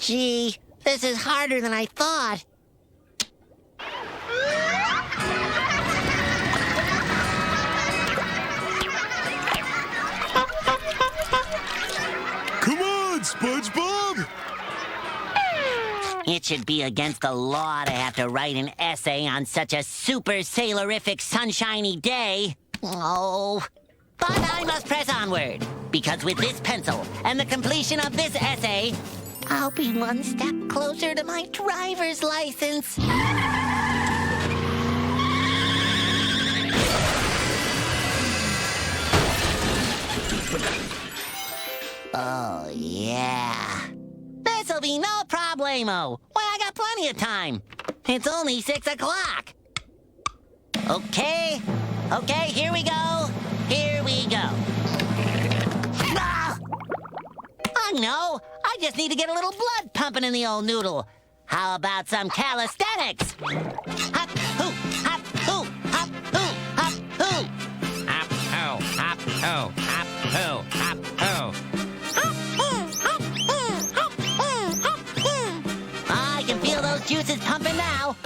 Gee, this is harder than I thought. Come on, SpongeBob! It should be against the law to have to write an essay on such a super sailorific sunshiny day. Oh, but I must press onward, because with this pencil and the completion of this essay, I'll be one step closer to my driver's license. Oh, yeah. This'll be no problemo. Why, I got plenty of time. It's only 6 o'clock. Okay, here we go. Here we go. Ah! I know. I just need to get a little blood pumping in the old noodle. How about some calisthenics? Hop, hoo, hop, hoo, hop, hoo, hop, hoo. Hop, hoo, hop, hoo, hop, hoo, hop, hoo. I can feel those juices pumping now.